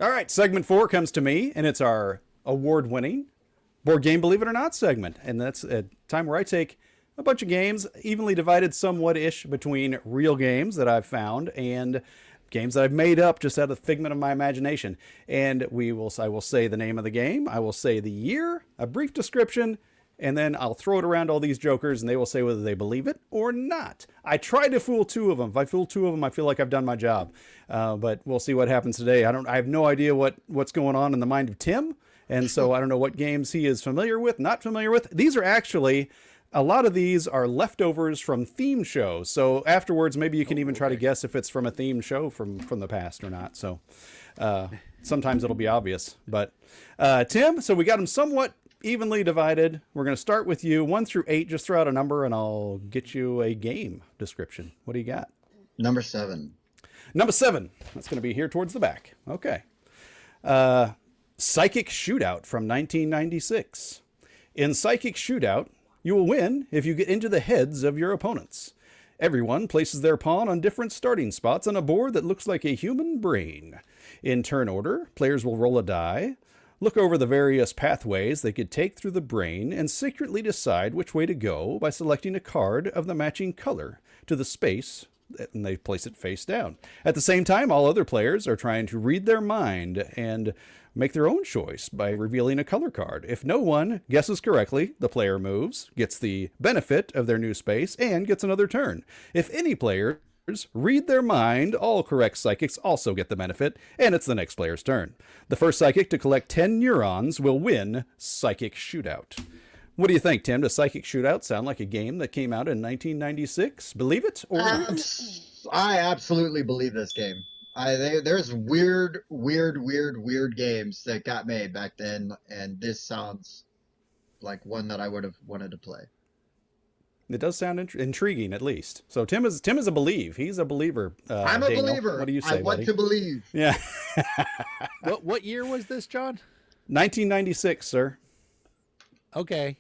All right, segment 4 comes to me, and it's our award-winning board game Believe It or Not segment. And that's a time where I take a bunch of games, evenly divided somewhat-ish between real games that I've found and games that I've made up just out of the figment of my imagination. And I will say the name of the game, I will say the year, a brief description, and then I'll throw it around all these jokers, and they will say whether they believe it or not. I tried to fool 2 of them. If I fool 2 of them, I feel like I've done my job. But we'll see what happens today. I have no idea what's going on in the mind of Tim, and so I don't know what games he is familiar with, not familiar with. These are actually, a lot of these are leftovers from theme shows. So afterwards, maybe you can even try to guess if it's from a theme show from the past or not. So sometimes it'll be obvious. But Tim, so we got them somewhat evenly divided. We're going to start with you. 1 through 8, just throw out a number and I'll get you a game description. What do you got? Number 7. Number 7. That's going to be here towards the back. Okay. Psychic Shootout from 1996. In Psychic Shootout, you will win if you get into the heads of your opponents. Everyone places their pawn on different starting spots on a board that looks like a human brain. In turn order, players will roll a die, look over the various pathways they could take through the brain, and secretly decide which way to go by selecting a card of the matching color to the space, and they place it face down. At the same time, all other players are trying to read their mind and make their own choice by revealing a color card. If no one guesses correctly, the player moves, gets the benefit of their new space, and gets another turn. If any players read their mind, all correct psychics also get the benefit, and it's the next player's turn. The first psychic to collect 10 neurons will win Psychic Shootout. What do you think, Tim? Does Psychic Shootout sound like a game that came out in 1996? Believe it or not? I absolutely believe this game. There's weird games that got made back then, and this sounds like one that I would have wanted to play. It does sound intriguing, at least. So Tim is a believe. He's a believer. I'm a Daniel. believer. What do you say, I want buddy? to believe. Yeah. What year was this, John? 1996, sir. Okay.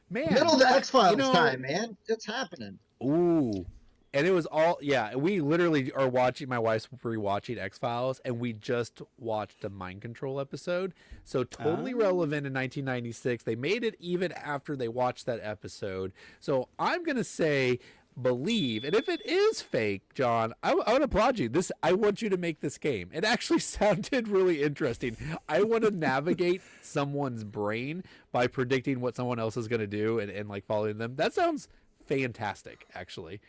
Man. Middle of the X-Files time, know, man. It's happening. Ooh. And it was all, we literally are watching, my wife's rewatching X-Files, and we just watched a mind control episode. So totally relevant in 1996. They made it even after they watched that episode. So I'm going to say believe. And if it is fake, John, I would applaud you. I want you to make this game. It actually sounded really interesting. I want to navigate someone's brain by predicting what someone else is going to do and like following them. That sounds fantastic, actually.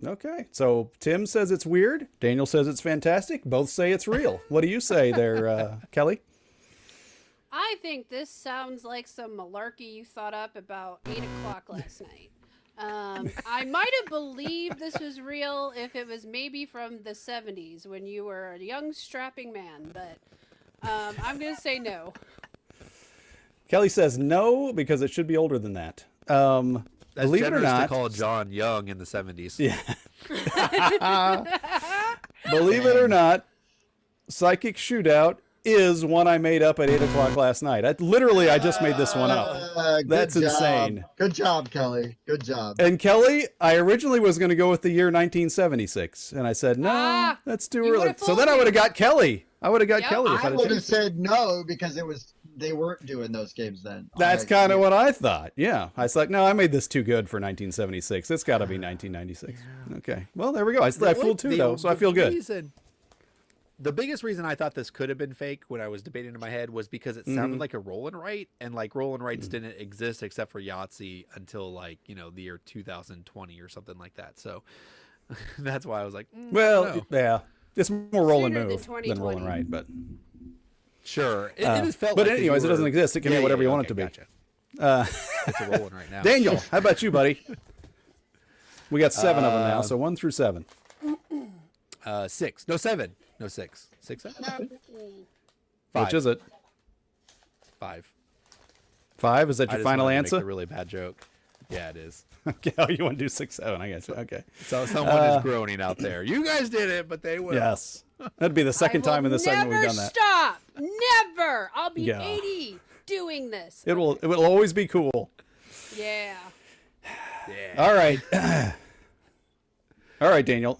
Okay, so Tim says it's weird. Daniel says it's fantastic. Both say it's real. What do you say there, Kelly? I think this sounds like some malarkey you thought up about 8 o'clock last night. I might have believed this was real if it was maybe from the 70s when you were a young strapping man, but I'm going to say no. Kelly says no because it should be older than that. That's believe it or not, to call John young in the 70s. Yeah. Believe it or not, Psychic Shootout is one I made up at 8 o'clock last night. I just made this one up. That's insane. Good job, Kelly. Good job. And Kelly, I originally was going to go with the year 1976, and I said no, that's too early. So then I would have got Kelly. I would have got Kelly. If I would have said no because they weren't doing those games then. That's kind of what I thought. Yeah. I was like, no, I made this too good for 1976. It's got to be 1996. Yeah. Okay. Well, there we go. I fooled too, though, so I feel good. The biggest reason I thought this could have been fake when I was debating in my head was because it sounded like a roll and write, and like roll and writes didn't exist except for Yahtzee until like, the year 2020 or something like that. So that's why I was like, well, yeah, it's more roll and Sooner move than roll and write, but sure. It just felt but like anyways, it doesn't exist. It can be whatever you want it to be. Gotcha. It's a rolling right now. Daniel, how about you, buddy? We got 7 of them now, so 1 through 7. 6. No, 7. No, 6. 6, 7? 5. Which is it? 5. 5? Is that your final answer? Make a really bad joke. Yeah, it is. Okay, oh, you want to do 6, 7? I guess. Okay. So someone is groaning out there. You guys did it, but they will. Yes. That'd be the second time in this segment we've done that. Stop! Never! I'll be 80 doing this. It will always be cool. Yeah. All right. All right, Daniel.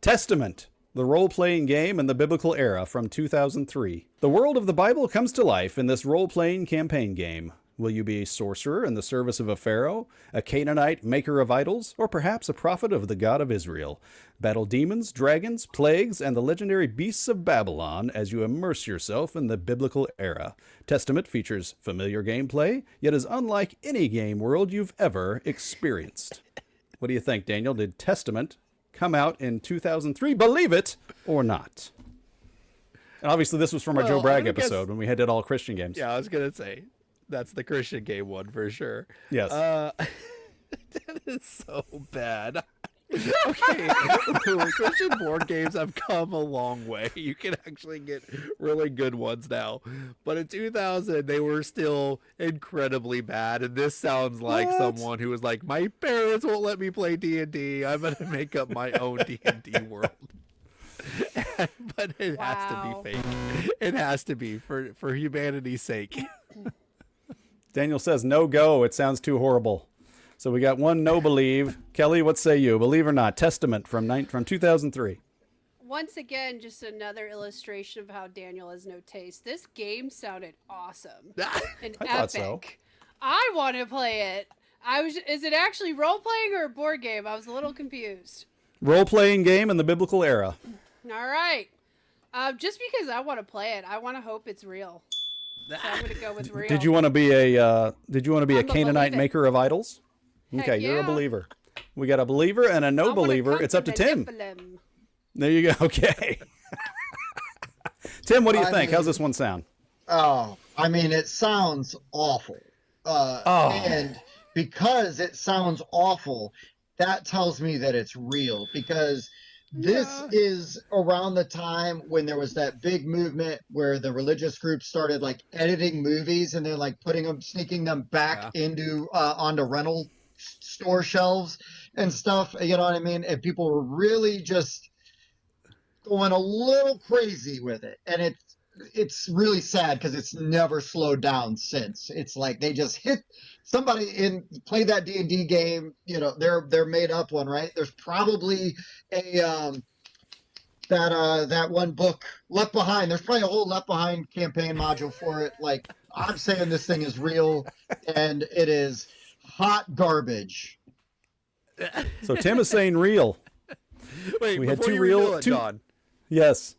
Testament. the role-playing game in the biblical era from 2003. The world of the Bible comes to life in this role-playing campaign game. Will you be a sorcerer in the service of a pharaoh, a Canaanite maker of idols, or perhaps a prophet of the God of Israel? Battle demons, dragons, plagues, and the legendary beasts of Babylon as you immerse yourself in the biblical era. Testament features familiar gameplay, yet is unlike any game world you've ever experienced. What do you think, Daniel? Did Testament come out in 2003? Believe it or not. And obviously this was from our Joe Bragg episode when we did all Christian games. Yeah, I was going to say. That's the Christian game one for sure. Yes. That is so bad. Okay, Christian board games have come a long way. You can actually get really good ones now. But in 2000, they were still incredibly bad. And this sounds like someone who was like, my parents won't let me play D&D. I'm going to make up my own D&D world. But it has to be fake. It has to be for humanity's sake. Daniel says, no go. It sounds too horrible. So we got one no believe. Kelly, what say you? Believe or not? Testament from 2003. Once again, just another illustration of how Daniel has no taste. This game sounded awesome and I epic. thought so. I want to play it. Is it actually role playing or a board game? I was a little confused. Role-playing game in the biblical era. All right. Just because I want to play it, I want to hope it's real. So I'm gonna go with real. Did you want to be a I'm Canaanite believer. maker of idols? Heck Okay, you're a yeah. believer. We got a believer and a no I wanna believer. come It's up to Tim. Nephilim. There you go. Okay. Tim, what do you I think? mean- How's this one sound? Oh, I mean, it sounds awful. And because it sounds awful, that tells me that it's real. Because this is around the time when there was that big movement where the religious groups started like editing movies and they're like sneaking them back into onto rental store shelves and stuff. You know what I mean? And people were really just going a little crazy with it, and it's really sad because it's never slowed down since. It's like they just hit somebody play that D&D game. You know, their made up one, right? There's probably a that one book Left Behind. There's probably a whole Left Behind campaign module for it. Like, I'm saying this thing is real, and it is hot garbage. So Tim is saying real. Wait, We had before two you real- reveal it, two- John, Yes.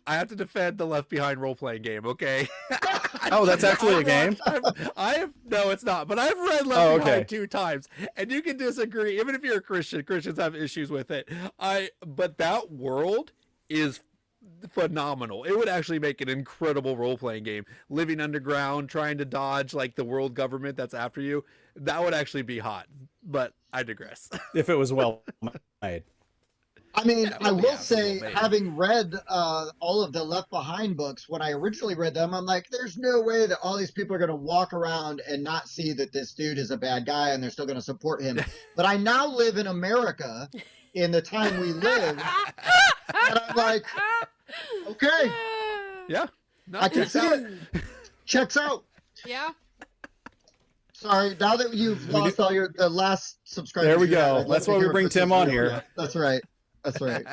I have to defend the Left Behind role-playing game, okay? Oh, that's actually a game? No, it's not. But I've read Left Behind 2 times, and you can disagree. Even if you're a Christian, Christians have issues with it. But that world is phenomenal. It would actually make an incredible role-playing game. Living underground, trying to dodge like the world government that's after you. That would actually be hot. But I digress. If it was well made. I mean, I will yeah, say, well, maybe. having read all of the Left Behind books, when I originally read them, I'm like, there's no way that all these people are going to walk around and not see that this dude is a bad guy and they're still going to support him. But I now live in America in the time we live, and I'm like, okay, Yeah. No, I can it's see out. it. Checks out. Yeah. Sorry, now that you've lost all the last subscribers. There we you had, go. I'd love That's to why we hear if bring this Tim is on real. here. Yeah, that's right. That's right.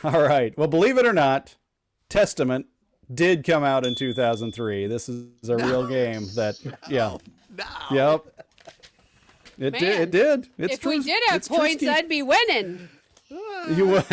All right. Well, believe it or not, Testament did come out in 2003. This is a real game that, yeah. No. Yep. It did. Man, It did. It's if true. we did have It's points, Trisky. I'd be winning. You would.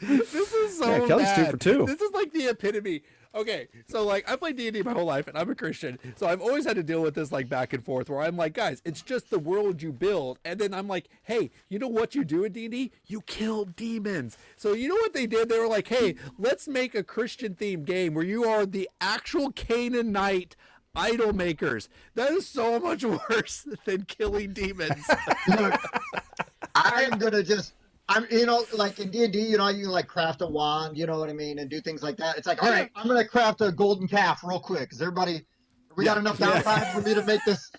This is so Yeah, Kelly's bad. 2 for 2. This is like the epitome. Okay, so like I played D&D my whole life, and I'm a Christian, so I've always had to deal with this like back and forth, where I'm like, guys, it's just the world you build, and then I'm like, hey, you know what you do in D&D? You kill demons. So you know what they did? They were like, hey, let's make a Christian themed game where you are the actual Canaanite idol makers. That is so much worse than killing demons. Look, I'm gonna just. Like in D&D, you can like craft a wand, you know what I mean, and do things like that. It's like, all right, I'm gonna craft a golden calf real quick. Is everybody? We got enough downtime for me to make this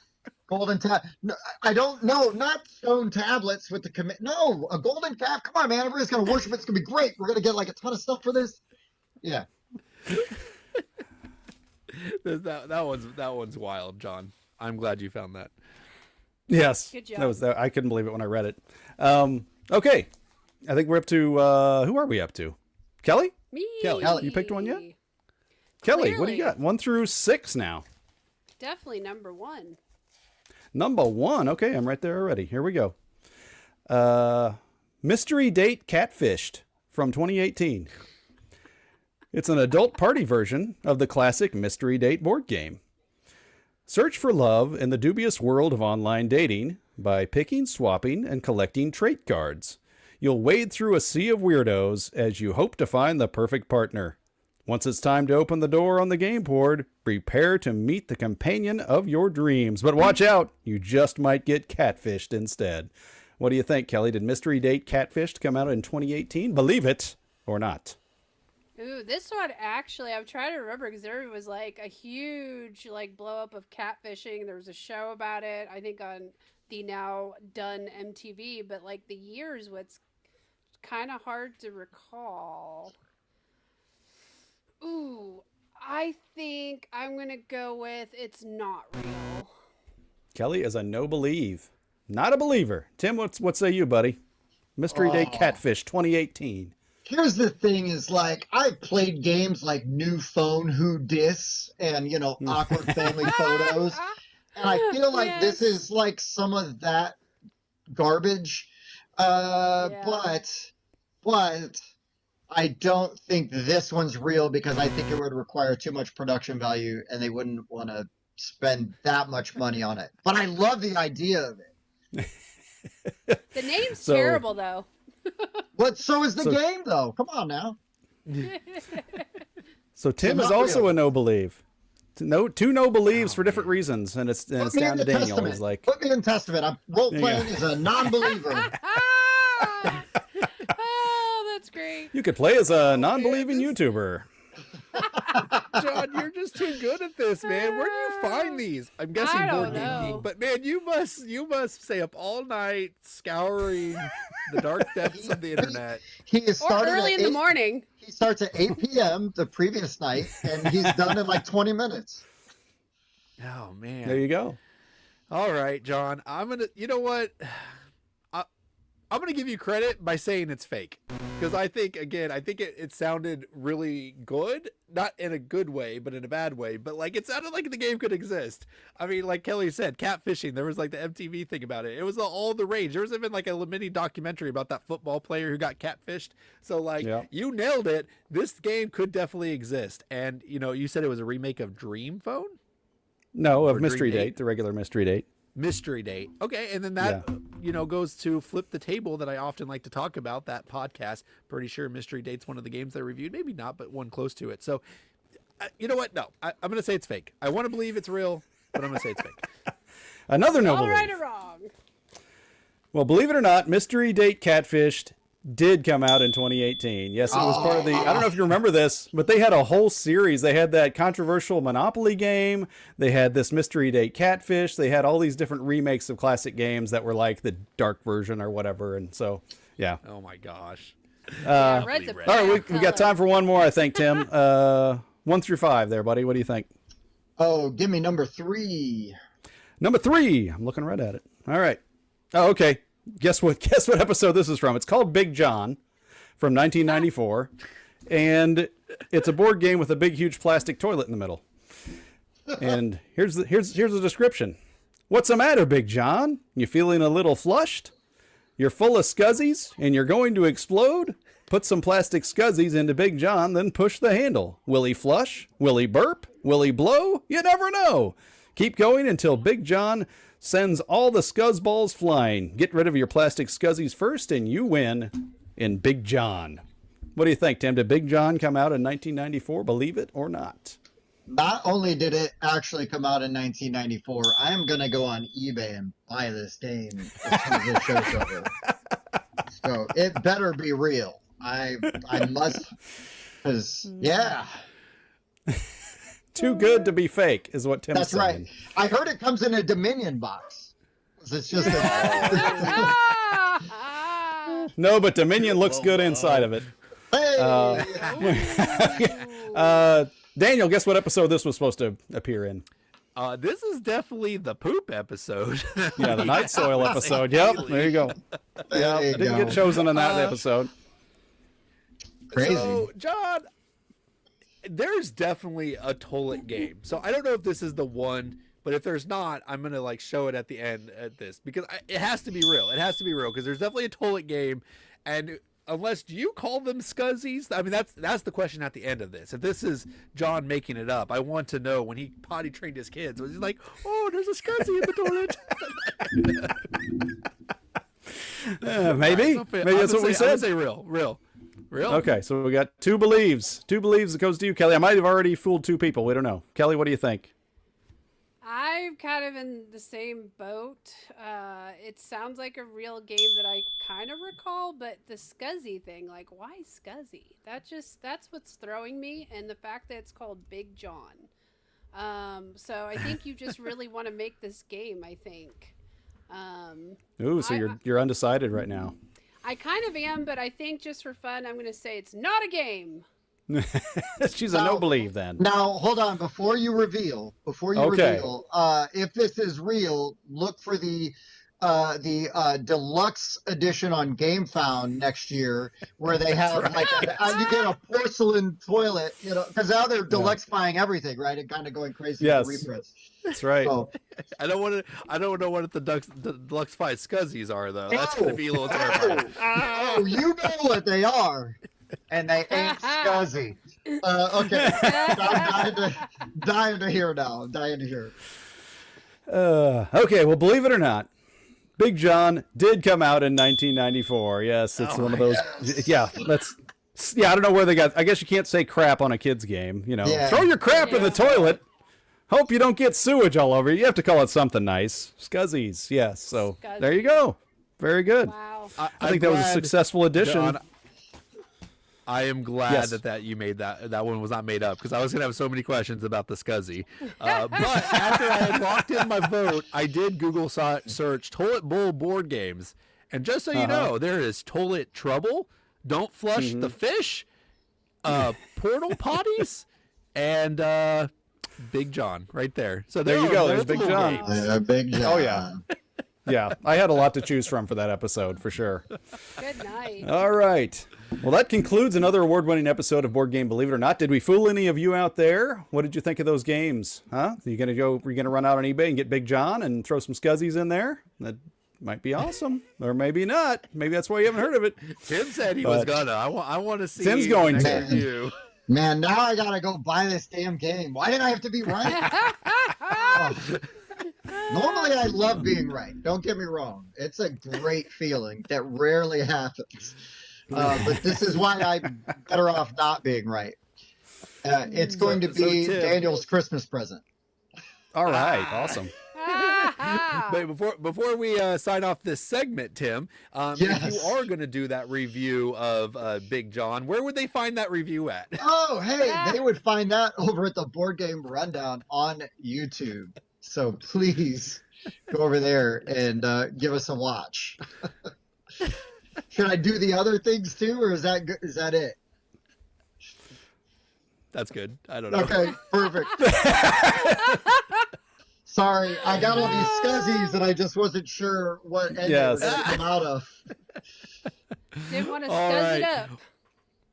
golden tab? No, I don't know. Not stone tablets with the commit. No, a golden calf. Come on, man. Everybody's gonna worship it. It's gonna be great. We're gonna get like a ton of stuff for this. Yeah. that one's wild, John. I'm glad you found that. Yes. Good job. That was. I couldn't believe it when I read it. Okay. I think we're up to, who are we up to? Kelly? Me. Kelly, you picked one yet? Kelly, what do you Clearly. got? 1 through 6 now. Definitely number 1. Number 1. Okay, I'm right there already. Here we go. Mystery Date Catfished from 2018. It's an adult party version of the classic Mystery Date board game. Search for love in the dubious world of online dating by picking, swapping, and collecting trait cards. You'll wade through a sea of weirdos as you hope to find the perfect partner. Once it's time to open the door on the game board, prepare to meet the companion of your dreams. But watch out, you just might get catfished instead. What do you think, Kelly? Did Mystery Date Catfished come out in 2018? Believe it or not. Ooh, this one actually, I'm trying to remember because there was like a huge like blow up of catfishing. There was a show about it, I think on the now done MTV, but like the years, what's kind of hard to recall. Ooh, I think I'm going to go with it's not real. Kelly is a no believe. Not a believer. Tim, what say you, buddy? Mystery Date Catfish 2018. Here's the thing is like I've played games like New Phone Who Dis and Awkward Family Photos. And I feel like this is like some of that garbage. But I don't think this one's real because I think it would require too much production value and they wouldn't want to spend that much money on it. But I love the idea of it. The name's So- terrible though. But so is the So- game though. Come on now. So Tim So is not also real. a no believe. Two no believes for different reasons, and it's Put me down in to the Daniel. testament. He's like, Put me in testament. I'm role There you playing go. as a non-believer. Oh, that's great. you could play as a non-believing YouTuber. John, you're just too good at this, man. Where do you find these? I'm guessing I Board don't Game know. Geek, but man, you must stay up all night scouring the dark depths of the internet. He is Or started early at in the 8 morning. He starts at 8 p.m. the previous night, and he's done in like 20 minutes. Oh man. There you go. All right, John. You know what? I'm gonna give you credit by saying it's fake because I think it sounded really good, not in a good way, but in a bad way. But like it sounded like the game could exist. I mean, like Kelly said, catfishing. There was like the MTV thing about it. It was all the rage. There was even like a mini documentary about that football player who got catfished. So like Yeah. you nailed it. This game could definitely exist. And you said it was a remake of Dream Phone. No, Or of Mystery Dream Date, the regular Mystery Date. Mystery Date. Okay, and then that goes to Flip the Table that I often like to talk about, that podcast. Pretty sure Mystery Date's one of the games I reviewed. Maybe not, but one close to it. So, you know what? No, I'm going to say it's fake. I want to believe it's real, but I'm going to say it's fake. Another no All believe. right or wrong. Well, believe it or not, Mystery Date Catfished did come out in 2018. Yes, it was part of the, I don't know if you remember this, but they had a whole series. They had that controversial Monopoly game. They had this Mystery Date Catfish. They had all these different remakes of classic games that were like the dark version or whatever. And so, yeah. Oh my gosh. Yeah, red's a All All right, bad we got color. time for one more, I think, Tim. 1 through 5 there, buddy. What do you think? Oh, give me number 3. Number 3. I'm looking right at it. All right. Oh, okay. Guess what episode this is from? It's called Big John from 1994. And it's a board game with a big, huge plastic toilet in the middle. And here's the description. What's the matter, Big John? You feeling a little flushed? You're full of scuzzies and you're going to explode? Put some plastic scuzzies into Big John, then push the handle. Will he flush? Will he burp? Will he blow? You never know. Keep going until Big John sends all the scuzz balls flying. Get rid of your plastic scuzzies first and you win in Big John. What do you think, Tim? Did Big John come out in 1994? Believe it or not? Not only did it actually come out in 1994, I am going to go on eBay and buy this game as soon as the show's over. So it better be real. I must, because, yeah, Too good to be fake is what Tim's that's saying. right. I heard it comes in a Dominion box. It's just a, Ah! No, but Dominion looks good inside of it. hey, Daniel, guess what episode this was supposed to appear in? This is definitely the poop episode. Yeah, the night soil episode. Yep, there you go. Yeah, you didn't go. get chosen on that episode. Crazy. So, John, there's definitely a Toilet game. So I don't know if this is the one, but if there's not, I'm gonna like show it at the end at this because it has to be real. It has to be real because there's definitely a Toilet game, and unless do you call them scuzzies? I mean, that's the question at the end of this. If this is John making it up, I want to know when he potty trained his kids. Was he like, "Oh, there's a scuzzy in the toilet"? Maybe. Maybe that's what we I'm said. gonna say real. Okay, so we got two believes. Two believes that goes to you, Kelly. I might have already fooled two people. We don't know. Kelly, what do you think? I'm kind of in the same boat. It sounds like a real game that I kind of recall, but the scuzzy thing, like, why scuzzy? That's what's throwing me, and the fact that it's called Big John. So I think you just really want to make this game, I think. Ooh, so you're undecided right now. I kind of am, but I think just for fun, I'm going to say it's not a game. She's a no believe then. Now, hold on. Before you reveal, Okay. if this is real, look for the deluxe edition on GameFound next year, where they have you get a porcelain toilet, because now they're deluxifying everything, right? And kind of going crazy Yes. with reprints. That's right. So, I don't know what the deluxified scuzzies are though. That's gonna be a little terrifying. you know what they are, and they ain't scuzzy. Okay, I'm dying to hear now. I'm dying to hear. Okay, well, believe it or not, Big John did come out in 1994. Yes, it's one of those. Yeah, I don't know where they got. I guess you can't say crap on a kid's game. Yeah. Throw your crap in the toilet. Hope you don't get sewage all over you. You have to call it something nice. Scuzzies, yes. So there you go. Very good. Wow. I think that was a successful addition. John, I am glad Yes. that you made that one was not made up because I was gonna have so many questions about the scuzzy. But after I had locked in my vote, I did Google search toilet bowl board games, and just so you know, there is Toilet Trouble, Don't Flush the Fish, Portal Potties, and Big John right there. So There you go. There's Big multiple John. games. Big John. Oh, yeah. Yeah, I had a lot to choose from for that episode, for sure. Good night. All right. Well, that concludes another award-winning episode of Board Game Believe It or Not. Did we fool any of you out there? What did you think of those games? Huh? Are you gonna run out on eBay and get Big John and throw some scuzzies in there? That might be awesome, or maybe not. Maybe that's why you haven't heard of it. Tim said he was gonna. I want to see. Tim's going the to. next review. Man, now I gotta go buy this damn game. Why did I have to be right? Normally, I love being right. Don't get me wrong. It's a great feeling that rarely happens. But this is why I'm better off not being right. It's going to be Tim- Daniel's Christmas present. All right. Awesome. But before we sign off this segment, Tim, if Yes. you are going to do that review of Big John, where would they find that review at? Oh, hey, they would find that over at the Board Game Rundown on YouTube. So please go over there and give us a watch. Should I do the other things too, or is that good? Is that it? That's good. I don't know. Okay, perfect. Sorry, I got all these scuzzies and I just wasn't sure what end it was Yes. going to come out of. Didn't want to All scuzz right. it up.